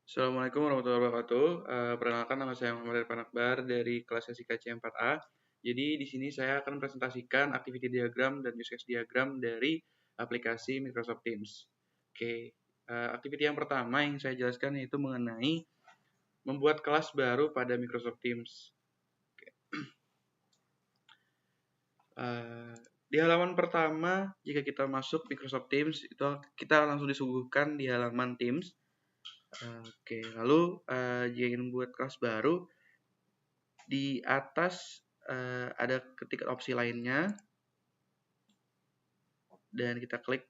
Assalamualaikum warahmatullahi wabarakatuh. Perkenalkan nama saya Muhammad Irfan Akbar dari kelas SIKC 4A. Jadi di sini saya akan presentasikan activity diagram dan use case diagram dari aplikasi Microsoft Teams. Oke, activity yang pertama yang saya jelaskan yaitu mengenai membuat kelas baru pada Microsoft Teams. Di halaman pertama, jika kita masuk Microsoft Teams, itu kita langsung disuguhkan di halaman Teams. Oke, lalu jika ingin membuat kelas baru, di atas ada ketik opsi lainnya, dan kita klik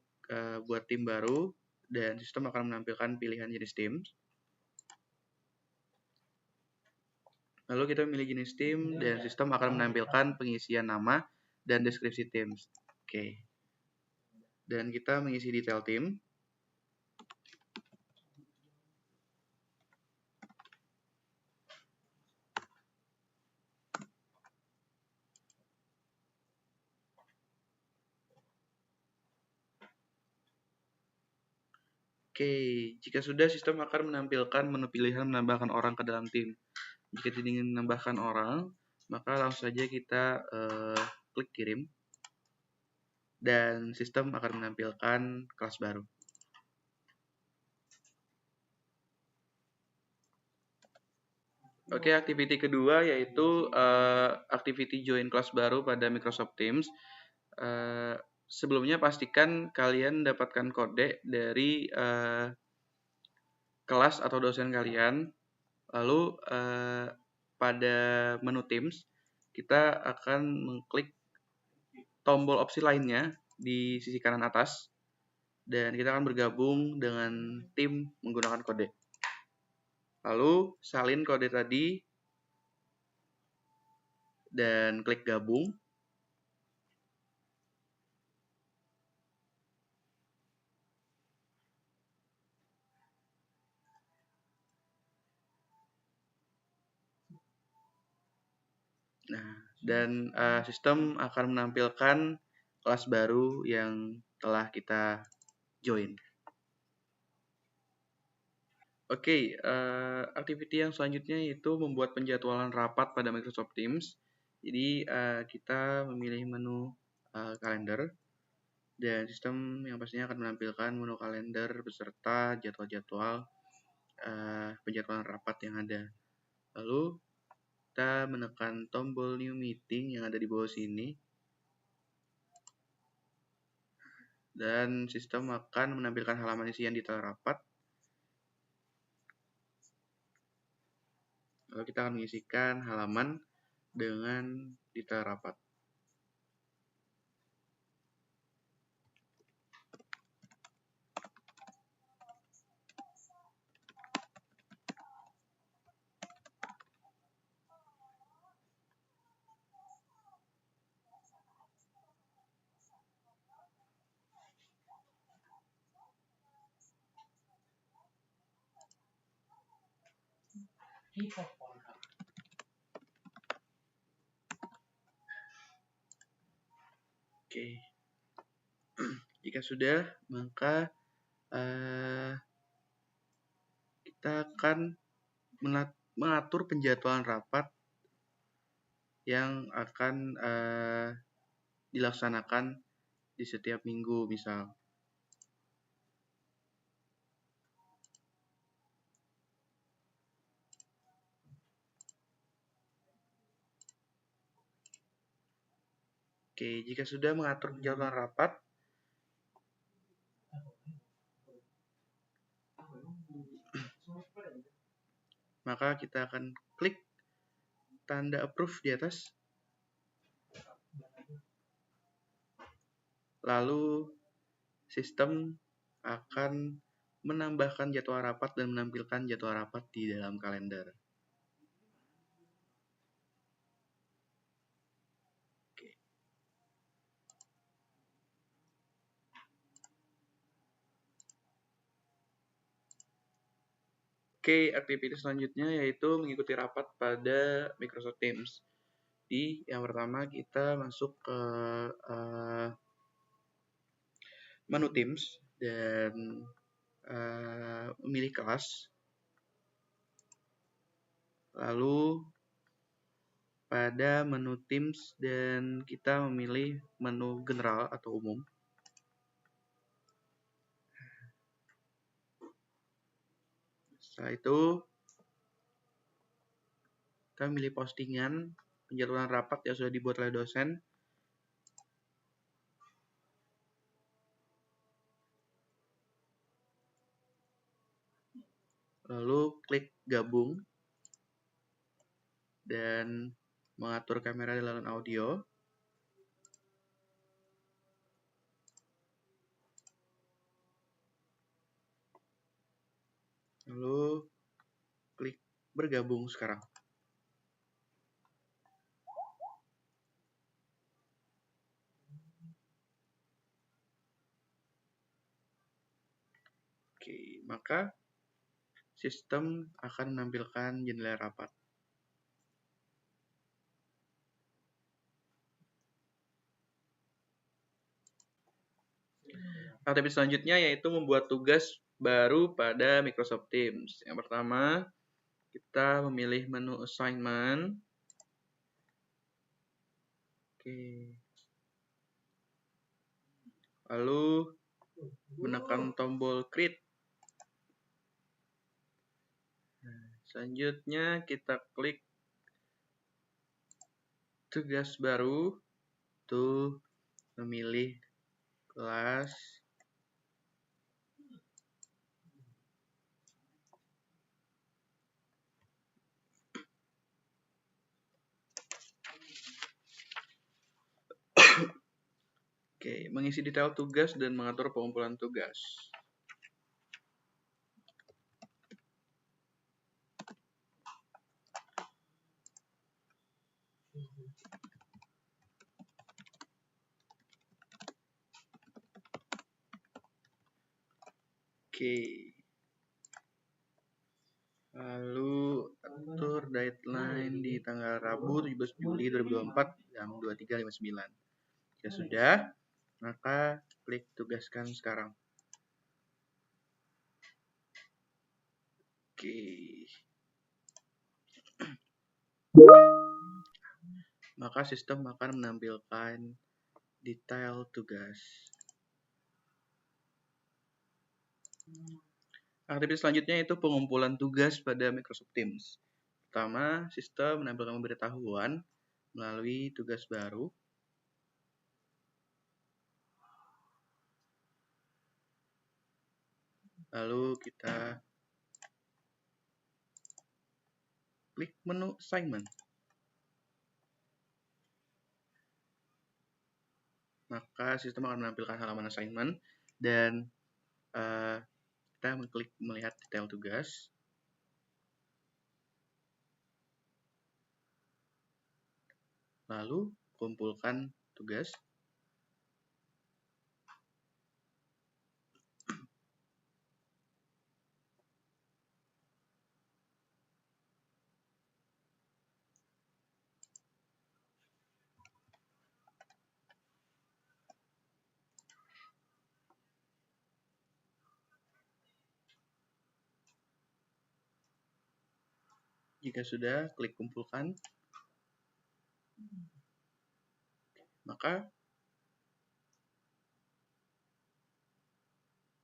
buat tim baru, dan sistem akan menampilkan pilihan jenis tim. Lalu kita pilih jenis tim, dan sistem akan menampilkan pengisian nama dan deskripsi tim. Oke. Dan kita mengisi detail tim. Oke, jika sudah, sistem akan menampilkan menu pilihan menambahkan orang ke dalam tim. Jika tidak ingin menambahkan orang, maka langsung saja kita klik kirim, dan sistem akan menampilkan kelas baru. Oke, activity kedua yaitu activity join kelas baru pada Microsoft Teams. Sebelumnya pastikan kalian dapatkan kode dari kelas atau dosen kalian. Lalu pada menu Teams kita akan mengklik tombol opsi lainnya di sisi kanan atas, dan kita akan bergabung dengan tim menggunakan kode. Lalu salin kode tadi dan klik gabung. Nah, dan sistem akan menampilkan kelas baru yang telah kita join. Oke, activity yang selanjutnya yaitu membuat penjadwalan rapat pada Microsoft Teams. Jadi kita memilih menu kalender, dan sistem yang pastinya akan menampilkan menu kalender beserta jadwal-jadwal penjadwalan rapat yang ada. Lalu kita menekan tombol new meeting yang ada di bawah sini, dan sistem akan menampilkan halaman isian detail rapat. Lalu kita akan mengisikan halaman dengan detail rapat. Oke, jika sudah, maka kita akan mengatur penjadwalan rapat yang akan dilaksanakan di setiap minggu, misal. Oke, jika sudah mengatur penjadwalan rapat, maka kita akan klik tanda approve di atas. Lalu sistem akan menambahkan jadwal rapat dan menampilkan jadwal rapat di dalam kalender. Oke, aktivitas selanjutnya yaitu mengikuti rapat pada Microsoft Teams. Di yang pertama kita masuk ke menu Teams dan memilih kelas. Lalu pada menu Teams dan kita memilih menu general atau umum. Setelah itu kita memilih postingan penjadwalan rapat yang sudah dibuat oleh dosen. Lalu klik gabung dan mengatur kamera dan audio. Lalu klik bergabung sekarang. Oke, maka sistem akan menampilkan jendela rapat. Aktivitas selanjutnya yaitu membuat tugas baru pada Microsoft Teams. Yang pertama, kita memilih menu assignment. Oke. Lalu menekan tombol create. Selanjutnya kita klik tugas baru untuk memilih kelas. Oke, mengisi detail tugas dan mengatur pengumpulan tugas. Oke. Lalu atur deadline di tanggal Rabu 17 Juli 2024 jam 23.59. Jika sudah, maka klik tugaskan sekarang. Oke. Maka sistem akan menampilkan detail tugas. Aktivitas selanjutnya itu pengumpulan tugas pada Microsoft Teams. Pertama, sistem menampilkan pemberitahuan melalui tugas baru. Lalu kita klik menu assignment. Maka sistem akan menampilkan halaman assignment dan kita mengklik melihat detail tugas. Lalu kumpulkan tugas. Jika sudah, klik kumpulkan. Maka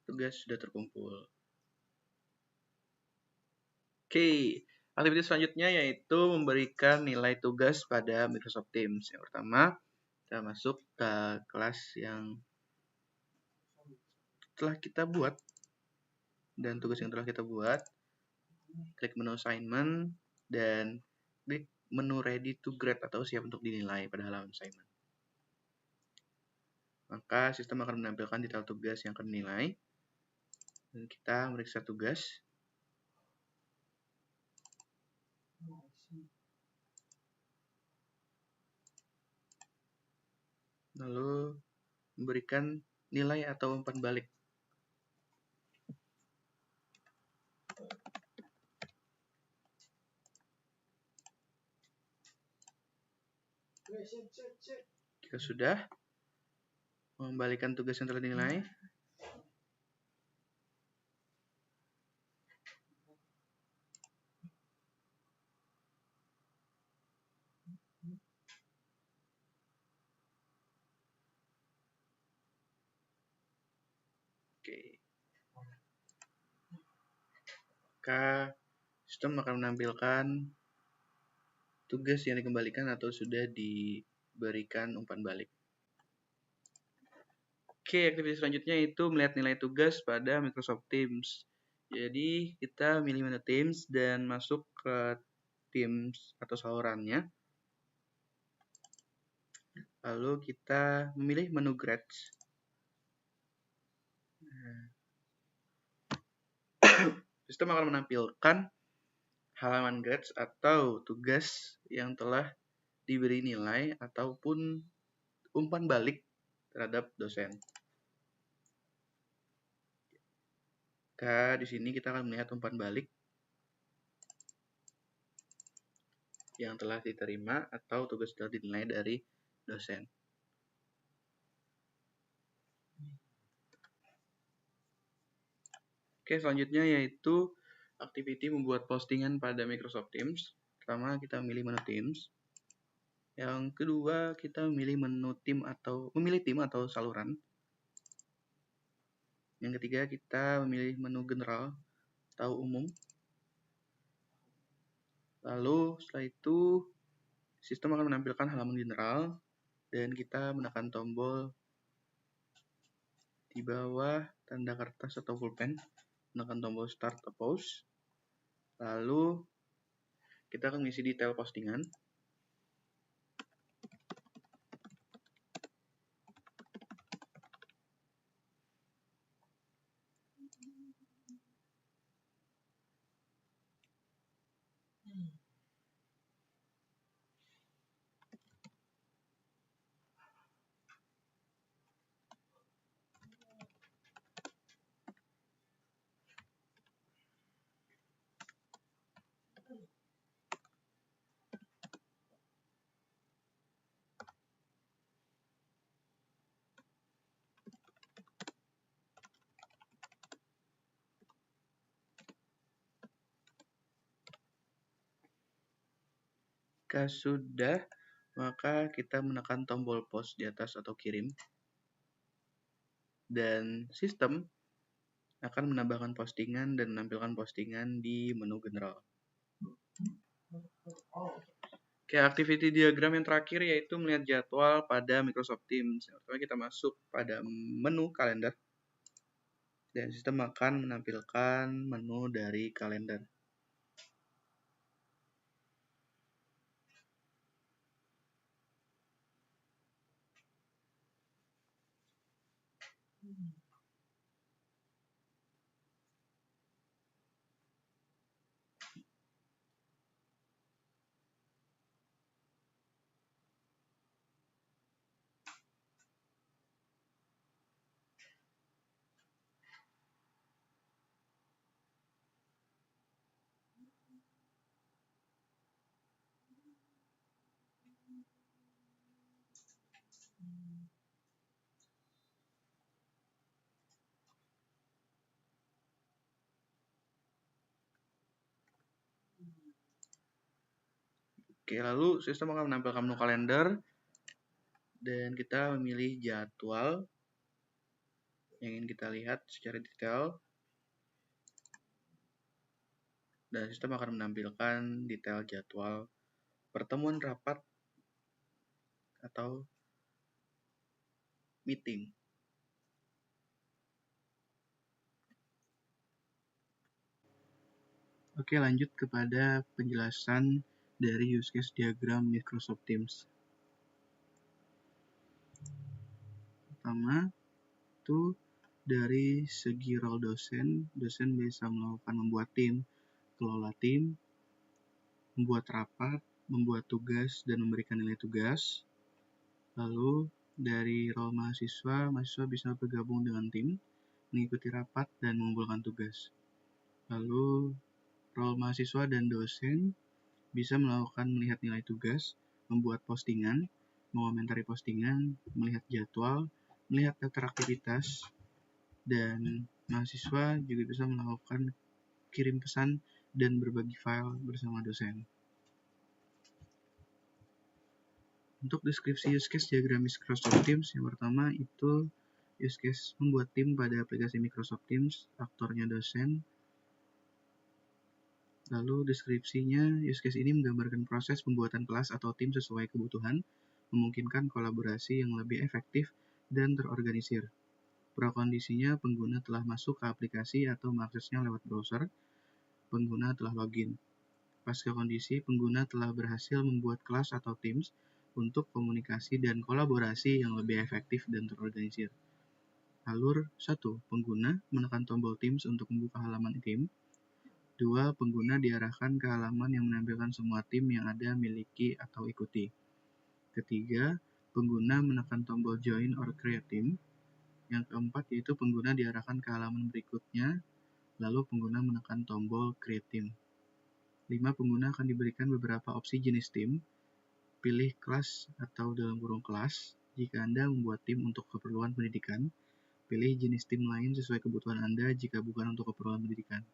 tugas sudah terkumpul. Oke, aktivitas selanjutnya yaitu memberikan nilai tugas pada Microsoft Teams. Yang pertama, kita masuk ke kelas yang telah kita buat dan tugas yang telah kita buat. Klik menu assignment dan klik menu ready to grade atau siap untuk dinilai pada halaman assignment. Maka sistem akan menampilkan detail tugas yang akan dinilai. Dan kita meriksa tugas. Lalu memberikan nilai atau umpan balik. Jika sudah, mengembalikan tugas yang telah dinilai. Oke. Maka sistem akan menampilkan tugas yang dikembalikan atau sudah diberikan umpan balik. Oke, aktivitas selanjutnya itu melihat nilai tugas pada Microsoft Teams. Jadi kita milih menu Teams dan masuk ke Teams atau salurannya. Lalu kita memilih menu Grades. Sistem akan menampilkan halaman grades atau tugas yang telah diberi nilai ataupun umpan balik terhadap dosen. Di sini kita akan melihat umpan balik yang telah diterima atau tugas telah dinilai dari dosen. Oke, selanjutnya yaitu activity membuat postingan pada Microsoft Teams. Pertama, kita memilih menu Teams. Yang kedua, kita memilih menu tim atau saluran. Yang ketiga, kita memilih menu general atau umum. Lalu setelah itu, sistem akan menampilkan halaman general dan kita menekan tombol di bawah tanda kertas atau pulpen, menekan tombol start atau pause. Lalu kita akan mengisi detail postingan. Jika sudah, maka kita menekan tombol post di atas atau kirim. Dan sistem akan menambahkan postingan dan menampilkan postingan di menu general. Oke, activity diagram yang terakhir yaitu melihat jadwal pada Microsoft Teams. Pertama kita masuk pada menu kalender. Dan sistem akan menampilkan menu dari kalender. Oke, lalu sistem akan menampilkan menu kalender dan kita memilih jadwal yang ingin kita lihat secara detail. Dan sistem akan menampilkan detail jadwal pertemuan rapat atau meeting. Oke, lanjut kepada penjelasan dari use case diagram Microsoft Teams. Pertama, itu dari segi role dosen bisa melakukan membuat tim, kelola tim, membuat rapat, membuat tugas, dan memberikan nilai tugas. Lalu, dari role mahasiswa bisa bergabung dengan tim, mengikuti rapat, dan mengumpulkan tugas. Lalu, role mahasiswa dan dosen bisa melakukan melihat nilai tugas, membuat postingan, mengomentari postingan, melihat jadwal, melihat daftar aktivitas, dan mahasiswa juga bisa melakukan kirim pesan dan berbagi file bersama dosen. Untuk deskripsi use case diagram Microsoft Teams, yang pertama itu Use case membuat tim pada aplikasi Microsoft Teams, aktornya dosen. Lalu deskripsinya, use case ini menggambarkan proses pembuatan kelas atau tim sesuai kebutuhan, memungkinkan kolaborasi yang lebih efektif dan terorganisir. Prakondisinya, pengguna telah masuk ke aplikasi atau mengaksesnya lewat browser, pengguna telah login. Pasca kondisi, pengguna telah berhasil membuat kelas atau teams untuk komunikasi dan kolaborasi yang lebih efektif dan terorganisir. Alur 1. Pengguna menekan tombol Teams untuk membuka halaman tim. 2. Pengguna diarahkan ke halaman yang menampilkan semua tim yang ada miliki atau ikuti. Ketiga, pengguna menekan tombol Join or Create Team. Yang keempat yaitu pengguna diarahkan ke halaman berikutnya, lalu pengguna menekan tombol Create Team. 5. Pengguna akan diberikan beberapa opsi jenis tim. Pilih kelas atau dalam kurung kelas jika Anda membuat tim untuk keperluan pendidikan. Pilih jenis tim lain sesuai kebutuhan Anda jika bukan untuk keperluan pendidikan,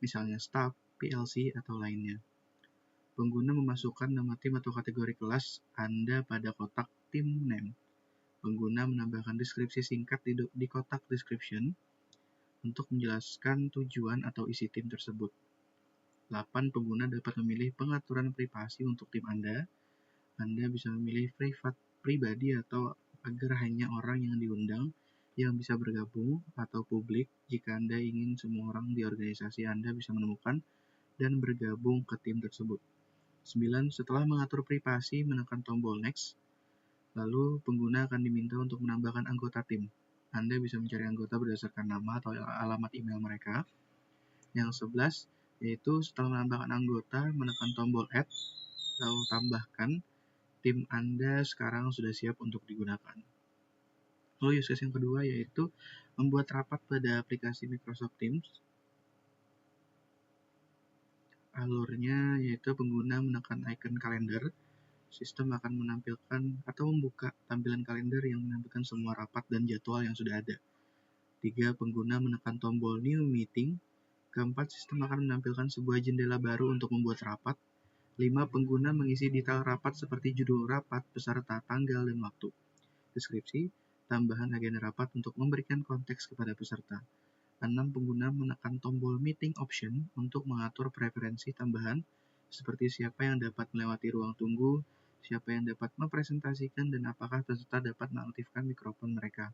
misalnya staff, PLC, atau lainnya. Pengguna memasukkan nama tim atau kategori kelas Anda pada kotak Team Name. Pengguna menambahkan deskripsi singkat di kotak Description untuk menjelaskan tujuan atau isi tim tersebut. 8. Pengguna dapat memilih pengaturan privasi untuk tim Anda. Anda bisa memilih pribadi atau agar hanya orang yang diundang yang bisa bergabung, atau publik jika Anda ingin semua orang di organisasi Anda bisa menemukan dan bergabung ke tim tersebut. 9. Setelah mengatur privasi, menekan tombol Next, lalu pengguna akan diminta untuk menambahkan anggota tim. Anda bisa mencari anggota berdasarkan nama atau alamat email mereka. Yang 11, yaitu setelah menambahkan anggota, menekan tombol Add, lalu tambahkan, tim Anda sekarang sudah siap untuk digunakan. Lalu use case yang kedua yaitu membuat rapat pada aplikasi Microsoft Teams. Alurnya yaitu pengguna menekan icon kalender. Sistem akan menampilkan atau membuka tampilan kalender yang menampilkan semua rapat dan jadwal yang sudah ada. 3. Pengguna menekan tombol New Meeting. Keempat, sistem akan menampilkan sebuah jendela baru untuk membuat rapat. 5. Pengguna mengisi detail rapat seperti judul rapat, peserta, tanggal, dan waktu. Deskripsi, tambahan agenda rapat untuk memberikan konteks kepada peserta. 6. Pengguna menekan tombol Meeting Option untuk mengatur preferensi tambahan seperti siapa yang dapat melewati ruang tunggu, siapa yang dapat mempresentasikan, dan apakah peserta dapat mengaktifkan mikrofon mereka.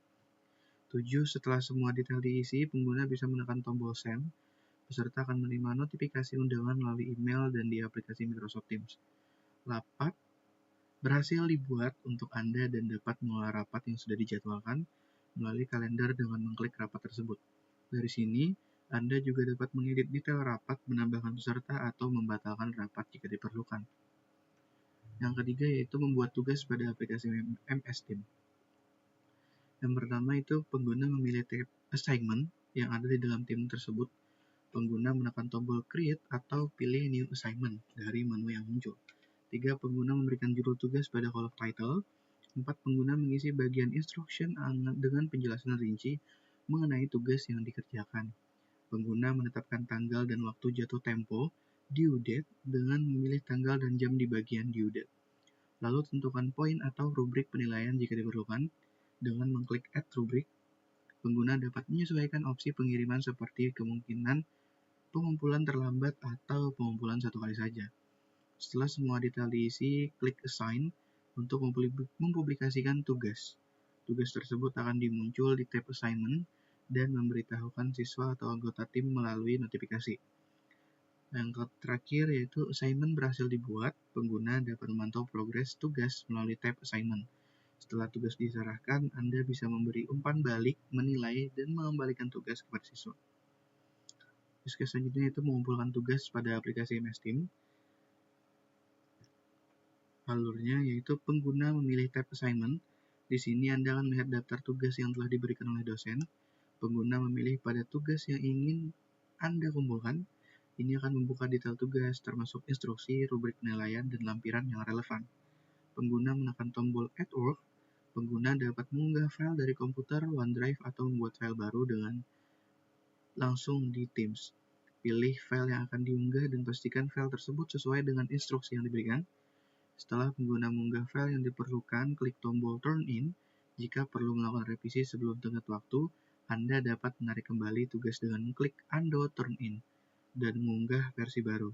7. Setelah semua detail diisi, pengguna bisa menekan tombol Send. Peserta akan menerima notifikasi undangan melalui email dan di aplikasi Microsoft Teams. 8. Berhasil dibuat untuk Anda dan dapat mengelola rapat yang sudah dijadwalkan melalui kalender dengan mengklik rapat tersebut. Dari sini, Anda juga dapat mengedit detail rapat, menambahkan peserta, atau membatalkan rapat jika diperlukan. Yang ketiga yaitu membuat tugas pada aplikasi MS Team. Yang pertama itu pengguna memilih tab assignment yang ada di dalam tim tersebut. Pengguna menekan tombol Create atau pilih New Assignment dari menu yang muncul. 3. Pengguna memberikan judul tugas pada kolom title. 4. Pengguna mengisi bagian instruction dengan penjelasan rinci mengenai tugas yang dikerjakan. Pengguna menetapkan tanggal dan waktu jatuh tempo, due date, dengan memilih tanggal dan jam di bagian due date. Lalu tentukan poin atau rubrik penilaian jika diperlukan. Dengan mengklik Add Rubrik, pengguna dapat menyesuaikan opsi pengiriman seperti kemungkinan pengumpulan terlambat atau pengumpulan satu kali saja. Setelah semua detail diisi, klik Assign untuk mempublikasikan tugas. Tugas tersebut akan dimuncul di tab Assignment dan memberitahukan siswa atau anggota tim melalui notifikasi. Yang terakhir yaitu assignment berhasil dibuat, pengguna dapat memantau progres tugas melalui tab Assignment. Setelah tugas diserahkan, Anda bisa memberi umpan balik, menilai, dan mengembalikan tugas kepada siswa. Use case selanjutnya itu mengumpulkan tugas pada aplikasi MS Team. Alurnya yaitu pengguna memilih tab Assignment. Di sini Anda akan melihat daftar tugas yang telah diberikan oleh dosen. Pengguna memilih pada tugas yang ingin Anda kumpulkan. Ini akan membuka detail tugas, termasuk instruksi, rubrik penilaian, dan lampiran yang relevan. Pengguna menekan tombol Add Work. Pengguna dapat mengunggah file dari komputer, OneDrive, atau membuat file baru dengan langsung di Teams. Pilih file yang akan diunggah dan pastikan file tersebut sesuai dengan instruksi yang diberikan. Setelah pengguna mengunggah file yang diperlukan, klik tombol Turn In Jika perlu melakukan revisi sebelum tenggat waktu, Anda dapat menarik kembali tugas dengan mengklik Undo Turn In dan mengunggah versi baru.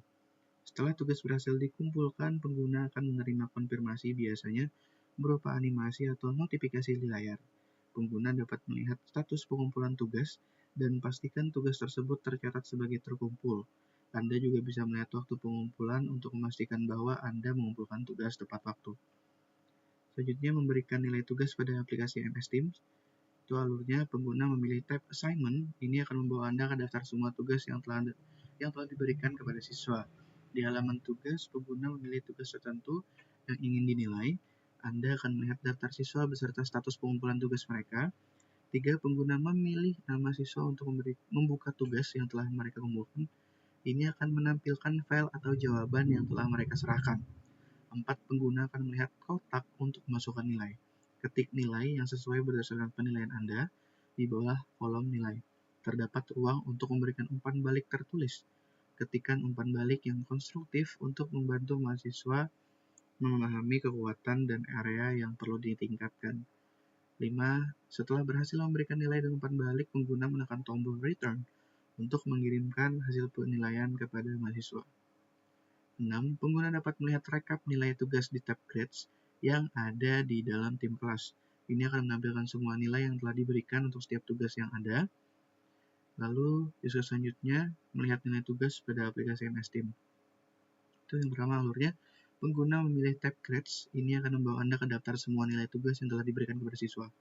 Setelah tugas berhasil dikumpulkan, pengguna akan menerima konfirmasi biasanya berupa animasi atau notifikasi di layar. Pengguna dapat melihat status pengumpulan tugas dan pastikan tugas tersebut tercatat sebagai terkumpul. Anda juga bisa melihat waktu pengumpulan untuk memastikan bahwa Anda mengumpulkan tugas tepat waktu. Selanjutnya, memberikan nilai tugas pada aplikasi MS Teams. Itu alurnya, pengguna memilih tab Assignment. Ini akan membawa Anda ke daftar semua tugas yang telah diberikan kepada siswa. Di halaman tugas, pengguna memilih tugas tertentu yang ingin dinilai. Anda akan melihat daftar siswa beserta status pengumpulan tugas mereka. 3. Pengguna memilih nama siswa untuk membuka tugas yang telah mereka kumpulkan. Ini akan menampilkan file atau jawaban yang telah mereka serahkan. 4. Pengguna akan melihat kotak untuk memasukkan nilai. Ketik nilai yang sesuai berdasarkan penilaian Anda di bawah kolom nilai. Terdapat ruang untuk memberikan umpan balik tertulis. Ketikkan umpan balik yang konstruktif untuk membantu mahasiswa memahami kekuatan dan area yang perlu ditingkatkan. 5. Setelah berhasil memberikan nilai dan umpan balik, pengguna menekan tombol Return untuk mengirimkan hasil penilaian kepada mahasiswa. 6. Pengguna dapat melihat rekap nilai tugas di tab Grades yang ada di dalam tim kelas. Ini akan menampilkan semua nilai yang telah diberikan untuk setiap tugas yang ada. Lalu, selanjutnya, melihat nilai tugas pada aplikasi MS Teams. Itu yang pertama alurnya. Pengguna memilih tab Grades. Ini akan membawa Anda ke daftar semua nilai tugas yang telah diberikan kepada siswa.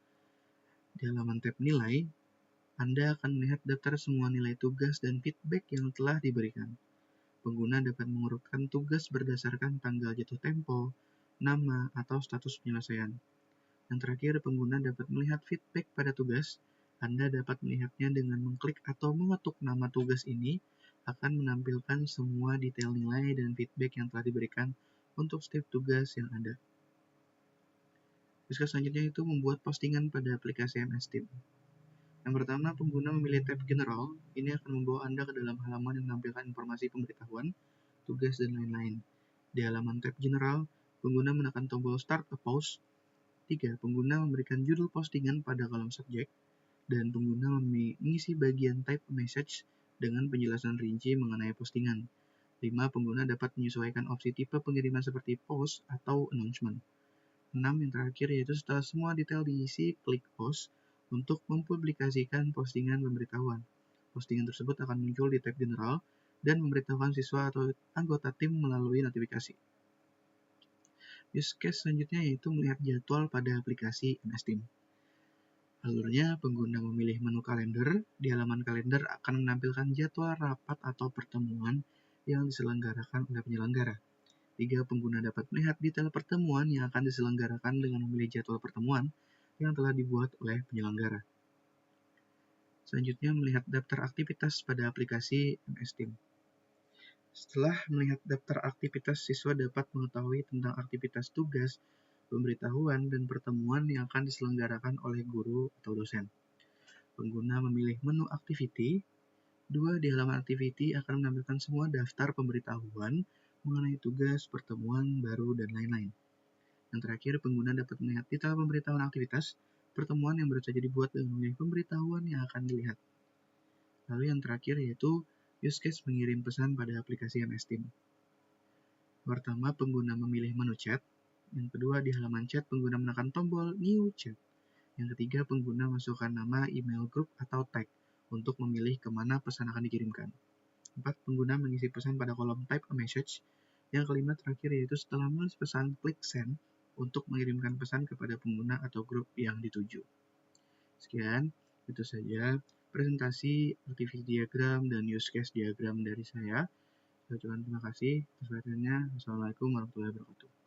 Di halaman tab Nilai, Anda akan melihat daftar semua nilai tugas dan feedback yang telah diberikan. Pengguna dapat mengurutkan tugas berdasarkan tanggal jatuh tempo, nama, atau status penyelesaian. Yang terakhir, pengguna dapat melihat feedback pada tugas. Anda dapat melihatnya dengan mengklik atau mengetuk nama tugas ini, akan menampilkan semua detail nilai dan feedback yang telah diberikan untuk setiap tugas yang ada. Terus selanjutnya itu membuat postingan pada aplikasi MS Teams. Yang pertama, pengguna memilih tab General. Ini akan membawa Anda ke dalam halaman yang menampilkan informasi pemberitahuan, tugas, dan lain-lain. Di halaman tab General, pengguna menekan tombol Start a Post. 3. Pengguna memberikan judul postingan pada kolom subjek, dan pengguna mengisi bagian Type a Message dengan penjelasan rinci mengenai postingan. 5. Pengguna dapat menyesuaikan opsi tipe pengiriman seperti Post atau Announcement. 6. Yang terakhir yaitu setelah semua detail diisi, klik Post untuk mempublikasikan postingan pemberitahuan. Postingan tersebut akan muncul di tab General dan memberitahukan siswa atau anggota tim melalui notifikasi. Use case selanjutnya yaitu melihat jadwal pada aplikasi MS Teams. Alurnya, pengguna memilih menu kalender. Di halaman kalender akan menampilkan jadwal rapat atau pertemuan yang diselenggarakan oleh penyelenggara. 3. Pengguna dapat melihat detail pertemuan yang akan diselenggarakan dengan memilih jadwal pertemuan yang telah dibuat oleh penyelenggara. Selanjutnya, melihat daftar aktivitas pada aplikasi MS Teams. Setelah melihat daftar aktivitas, siswa dapat mengetahui tentang aktivitas tugas, pemberitahuan, dan pertemuan yang akan diselenggarakan oleh guru atau dosen. Pengguna memilih menu Activity. 2. Di halaman Activity akan menampilkan semua daftar pemberitahuan mengenai tugas, pertemuan, baru, dan lain-lain. Yang terakhir, pengguna dapat melihat detail pemberitahuan aktivitas, pertemuan yang baru saja dibuat dengan memilih pemberitahuan yang akan dilihat. Lalu yang terakhir yaitu use case mengirim pesan pada aplikasi MS Teams. Pertama, pengguna memilih menu chat. Yang kedua, di halaman chat, pengguna menekan tombol New Chat. Yang ketiga, pengguna masukkan nama, email grup, atau tag untuk memilih kemana pesan akan dikirimkan. 4. Pengguna mengisi pesan pada kolom Type a Message. Yang kelima terakhir yaitu setelah menulis pesan, klik Send untuk mengirimkan pesan kepada pengguna atau grup yang dituju. Sekian, itu saja presentasi activity diagram dan use case diagram dari saya. Saya ucapkan terima kasih atas perhatiannya. Wassalamualaikum warahmatullahi wabarakatuh.